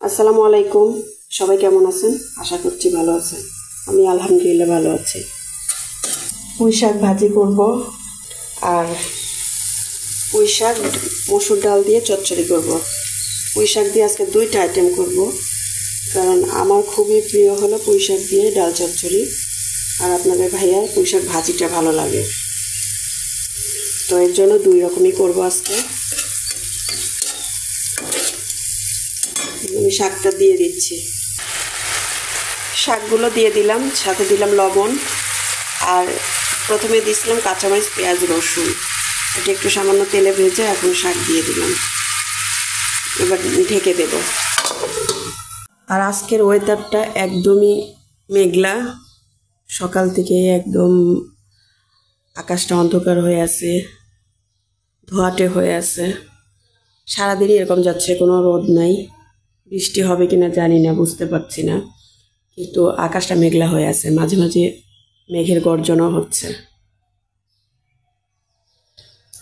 আসসালামু আলাইকুম। সবাই কেমন আছেন? আশা করছি ভালো আছেন। আমি আলহামদুলিল্লাহ ভালো আছি। পুঁই শাক ভাজি করব, আর পুঁই শাক মসুর ডাল দিয়ে চচ্চড়ি করব। পুঁই শাক দিয়ে আজকে দুইটা আইটেম করব, কারণ আমার খুবই প্রিয় হলো পুঁই শাক দিয়ে ডাল চচ্চড়ি, আর আপনাদের ভাইয়ার পুঁই শাক ভাজিটা ভালো লাগে। তো এর জন্য দুই রকমই করব আজকে। আমি শাকটা দিয়ে দিচ্ছি, শাকগুলো দিয়ে দিলাম, সাথে দিলাম লবণ, আর প্রথমে দিয়েছিলাম কাঁচামরিচ, পেঁয়াজ, রসুন। এটা একটু সামান্য তেলে ভেজে এখন শাক দিয়ে দিলাম। এবার ঢেকে দেব। আর আজকের ওয়েদারটা একদমই মেঘলা, সকাল থেকে একদম আকাশটা অন্ধকার হয়ে আছে, ধোঁয়াটে হয়ে আছে। সারাদিনই এরকম যাচ্ছে, কোনো রোদ নাই। বৃষ্টি হবে কিনা জানি না, বুঝতে পারছি না, কিন্তু আকাশটা মেঘলা হয়ে আছে, মাঝে মাঝে মেঘের গর্জনও হচ্ছে।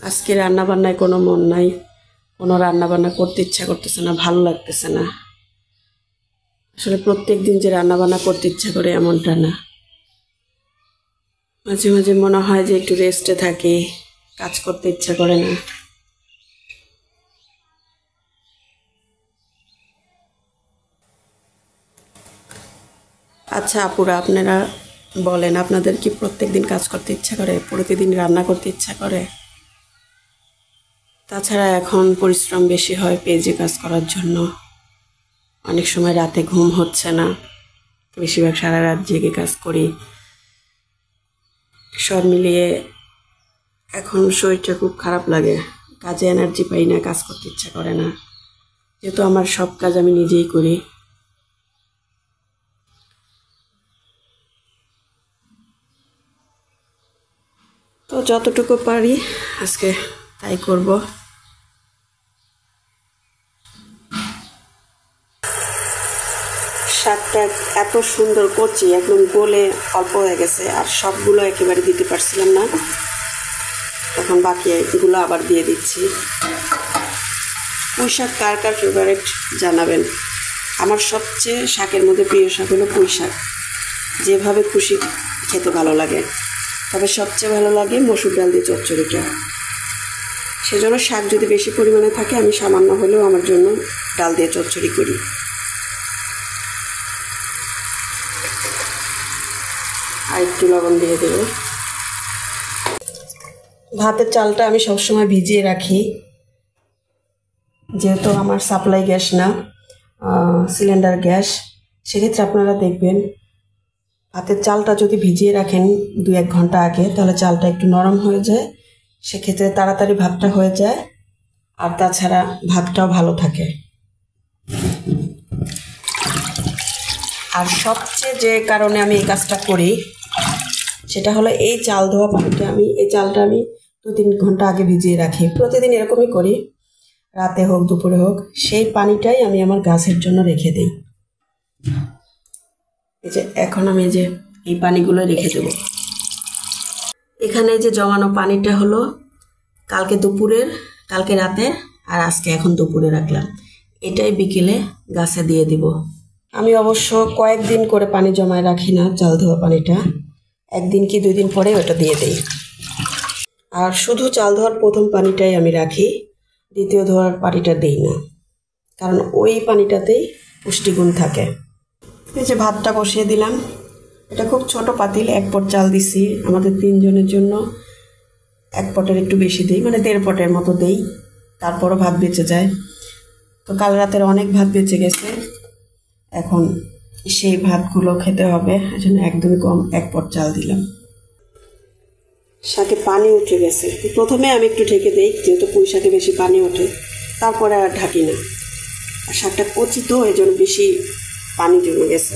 আজকে রান্নাবান্নায় কোনো মন নাই, কোনো রান্নাবান্না করতে ইচ্ছা করতেছে না, ভালো লাগতেছে না। আসলে প্রত্যেক দিন যে রান্নাবান্না করতে ইচ্ছা করে এমনটা না, মাঝে মাঝে মনে হয় যে একটু রেস্টে থাকি, কাজ করতে ইচ্ছা করে না। আচ্ছা আপুরা, আপনারা বলেন, আপনাদের কি প্রত্যেক দিন কাজ করতে ইচ্ছা করে, প্রতিদিন রান্না করতে ইচ্ছা করে? তাছাড়া এখন পরিশ্রম বেশি হয় পেজে কাজ করার জন্য, অনেক সময় রাতে ঘুম হচ্ছে না, বেশিরভাগ সারা রাত জেগে কাজ করি। সব মিলিয়ে এখন শরীরটা খুব খারাপ লাগে, কাজে এনার্জি পাই না, কাজ করতে ইচ্ছা করে না, যেহেতু আমার সব কাজ আমি নিজেই করি। তো যতটুকু পারি আজকে তাই করব। শাকটা এত সুন্দর কচি, একদম গলে অল্প হয়ে গেছে, আর সবগুলো একেবারে দিতে পারছিলাম না, এখন বাকি এগুলো আবার দিয়ে দিচ্ছি। পুঁই শাক কার কার ফেভারিট জানাবেন। আমার সবচেয়ে শাকের মধ্যে প্রিয় শাক হলো পুঁই শাক, যেভাবে খুশি খেতে ভালো লাগে। তবে সবচেয়ে ভালো লাগে মসুর ডাল দিয়ে চচ্চড়িটা। সেজন্য শাক যদি বেশি পরিমাণে থাকে আমি সামান্য হলেও আমার জন্য ডাল দিয়ে চচ্চড়ি করি। আর একটু লবণ দিয়ে দেব। ভাতের চালটা আমি সবসময় ভিজিয়ে রাখি, যেহেতু আমার সাপ্লাই গ্যাস না, সিলিন্ডার গ্যাস। সেক্ষেত্রে আপনারা দেখবেন ভাতের চালটা যদি ভিজিয়ে রাখেন 2-1 ঘন্টা আগে, তাহলে চালটা একটু নরম হয়ে যায়, সেক্ষেত্রে তাড়াতাড়ি ভাতটা হয়ে যায়, আর তাছাড়া ভাতটাও ভালো থাকে। আর সবচেয়ে যে কারণে আমি এই কাজটা করি সেটা হলো এই চাল ধোয়া পানিটা, এই চালটা আমি 2-3 ঘন্টা আগে ভিজিয়ে রাখি। প্রতিদিন এরকমই করি, রাতে হোক দুপুরে হোক, সেই পানিটাই আমি আমার গাছের জন্য রেখে দিই। এই যে এখন আমি এই পানিগুলো রেখে দেব। এখানে যে জমানো পানিটা হলো কালকে দুপুরের, কালকে রাতের, আর আজকে এখন দুপুরে রাখলাম। এটাই বিকেলে গাছে দিয়ে দিব। আমি অবশ্য কয়েকদিন করে পানি জমায় রাখি না, চাল ধোয়া পানিটা 1 দিন কি 2 দিন পরে ওটা দিয়ে দিই। আর শুধু চাল ধোয়ার প্রথম পানিটাই আমি রাখি, দ্বিতীয় ধোয়ার পানিটা দিই না, কারণ ওই পানিটাতেই পুষ্টিগুণ থাকে। এই যে ভাতটা বসিয়ে দিলাম, এটা খুব ছোট পাতিল, 1 পট চাল দিছি, আমাদের 3 জনের জন্য 1 পটের একটু বেশি দিই, মানে 1.5 পটের মতো দিই, তারপরও ভাত বেঁচে যায়। তো কাল রাতের অনেক ভাত বেঁচে গেছে, এখন সেই ভাতগুলো খেতে হবে, এজন্য একদমই কম 1 পট চাল দিলাম। শাকে পানি উঠে গেছে, প্রথমে আমি একটু ঢেকে দিই, যেহেতু পুঁই শাকে বেশি পানি ওঠে, তারপরে আর ঢাকি না। আর শাকটা কচি তো, এই জন্য বেশি পানি জমে গেছে।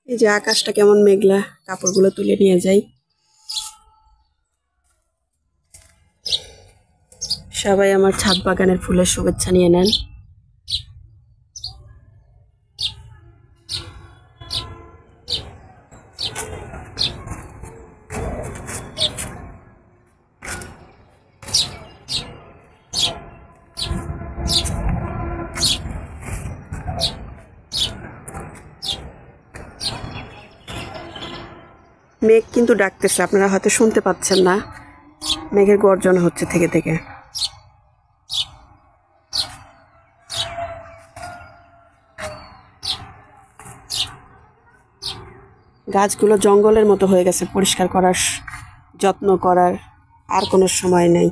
এই যে আকাশটা কেমন মেঘলা, কাপড়গুলো তুলে নিয়ে যাই। সবাই আমার ছাদ বাগানের ফুলের শুভেচ্ছা নিয়ে নেন। মেঘ কিন্তু ডাকতেছে, আপনারা হয়তো শুনতে পাচ্ছেন না, মেঘের গর্জন হচ্ছে থেকে থেকে। গাছগুলো জঙ্গলের মতো হয়ে গেছে, পরিষ্কার করার যত্ন করার আর কোনো সময় নেই।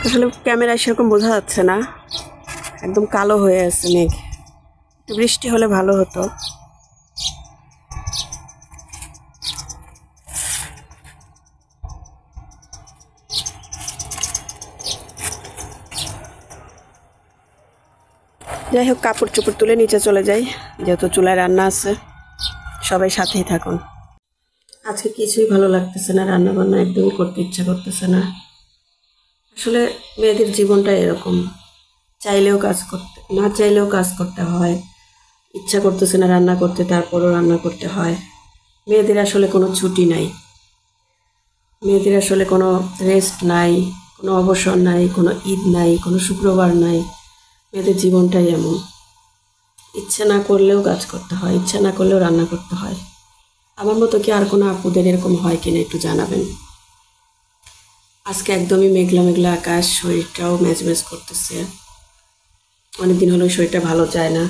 আসলে ক্যামেরায় সেরকম বোঝা যাচ্ছে না, একদম কালো হয়ে আছে মেঘ। একটু বৃষ্টি হলে ভালো হতো। যাই হোক, কাপড় চোপড় তুলে নিচে চলে যাই, যেহেতু চুলায় রান্না আছে। সবাই সাথেই থাকুন। আজকে কিছুই ভালো লাগতেছে না, রান্না বান্না একদমই করতে ইচ্ছা করতেছে না। আসলে মেয়েদের জীবনটা এরকম, চাইলেও কাজ করতে, না চাইলেও কাজ করতে হয়। ইচ্ছা করতেছে না রান্না করতে, তারপরও রান্না করতে হয়। মেয়েদের আসলে কোনো ছুটি নাই, মেয়েদের আসলে কোনো রেস্ট নাই, কোনো অবসর নাই, কোনো ঈদ নাই, কোনো শুক্রবার নাই। মেয়েদের জীবনটাই এমন, ইচ্ছে না করলেও কাজ করতে হয়, ইচ্ছা না করলেও রান্না করতে হয়। আমার মতো কি আর কোনো আপুদের এরকম হয় কিনা একটু জানাবেন। আজকে একদমই মেঘলা মেঘলা আকাশ, শরীরটাও ম্যাজম্যাজ করতেছে। অনেকদিন হলো শরীরটা ভালো যায় না,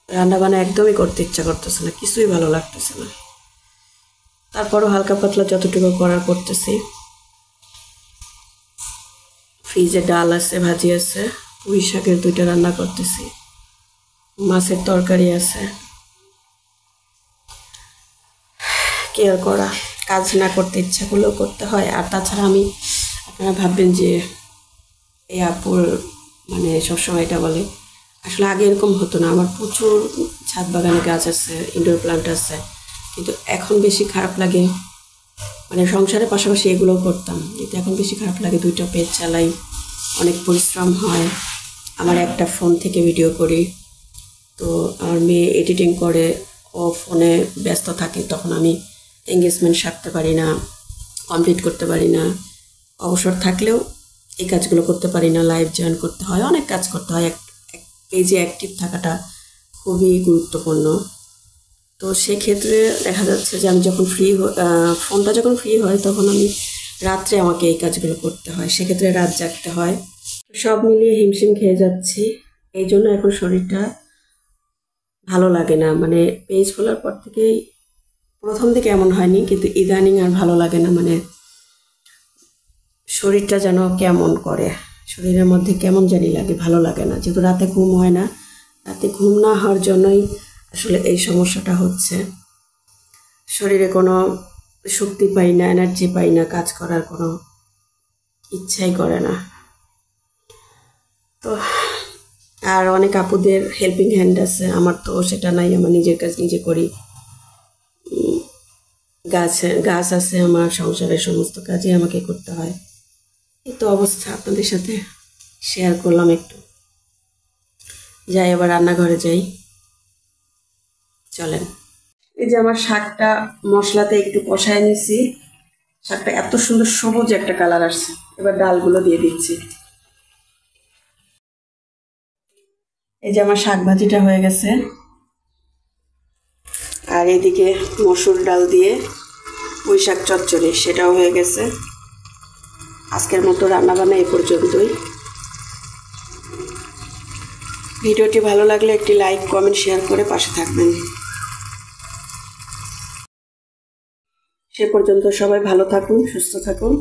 রান্না বান্না একদমই করতে ইচ্ছা করতেছে না, কিছুই ভালো লাগতেছে না। তারপরও হালকা পাতলা যতটুকু করার করতেছি। ফ্রিজে ডাল আছে, ভাজি আছে, পুঁই শাকের 2টা রান্না করতেছি, মাছের তরকারি আছে। কি আর করা, কাজ না করতে ইচ্ছা করলেও করতে হয়। আর তাছাড়া আমি, আপনারা ভাববেন যে এই আপুর মানে সবসময় এটা বলে, আসলে আগে এরকম হতো না। আমার প্রচুর ছাদ বাগানে গাছ আছে, ইনডোর প্লান্ট আছে, কিন্তু এখন বেশি খারাপ লাগে। মানে সংসারের পাশাপাশি এগুলোও করতাম, কিন্তু এখন বেশি খারাপ লাগে। 2টা পেজ চালাই, অনেক পরিশ্রম হয়। আমার একটা ফোন থেকে ভিডিও করি, তো আমার মেয়ে এডিটিং করে, ও ফোনে ব্যস্ত থাকে, তখন আমি এঙ্গেজমেন্ট সারতে পারি না, কমপ্লিট করতে পারি না। অবসর থাকলেও এই কাজগুলো করতে পারি না, লাইভ জয়েন করতে হয়, অনেক কাজ করতে হয়। এক পেজে অ্যাক্টিভ থাকাটা খুবই গুরুত্বপূর্ণ। তো সেক্ষেত্রে দেখা যাচ্ছে যে আমি যখন ফোনটা যখন ফ্রি হয়, তখন আমি রাত্রে আমাকে এই কাজগুলো করতে হয়, সেক্ষেত্রে রাত জাগতে হয়। সব মিলিয়ে হিমশিম খেয়ে যাচ্ছি। এই জন্য এখন শরীরটা ভালো লাগে না। মানে পেজ খোলার পর থেকেই, প্রথম দিকে এমন হয়নি, কিন্তু ইদানিং আর ভালো লাগে না। মানে শরীরটা যেন কেমন করে, শরীরের মধ্যে কেমন জানি লাগে, ভালো লাগে না। যেহেতু রাতে ঘুম হয় না, রাতে ঘুম না হওয়ার জন্যই আসলে এই সমস্যাটা হচ্ছে। শরীরে কোনো শক্তি পাই না, এনার্জি পাই না, কাজ করার কোনো ইচ্ছাই করে না। তো আর অনেক আপুদের হেল্পিং হ্যান্ড আছে, আমার তো সেটা নাই। আমার নিজের কাজ নিজে করি। গাছ আছে, আমার সংসারের সমস্ত কাজই আমাকে করতে হয়। এই তো অবস্থা, আপনাদের সাথে শেয়ার করলাম একটু। যাই, এবার রান্নাঘরে যাই, চলেন। এই যে আমার শাকটা মশলাতে একটু কষায় নিছি, শাকটা এত সুন্দর সবুজ একটা কালার আসছে। এবার ডালগুলো দিয়ে দিচ্ছি। এই যে আমার শাক ভাজিটা হয়ে গেছে, আর এদিকে মসুর ডাল দিয়ে পুঁই শাক চচ্চড়ি, সেটাও হয়ে গেছে। আজকের মতো রান্নাবান্না এই পর্যন্তই। ভিডিওটি ভালো লাগলে একটি লাইক, কমেন্ট, শেয়ার করে পাশে থাকবেন। সে পর্যন্ত সবাই ভালো থাকুন, সুস্থ থাকুন।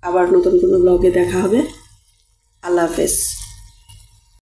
আবার নতুন কোনো ব্লগে দেখা হবে। আল্লাহ হাফেজ।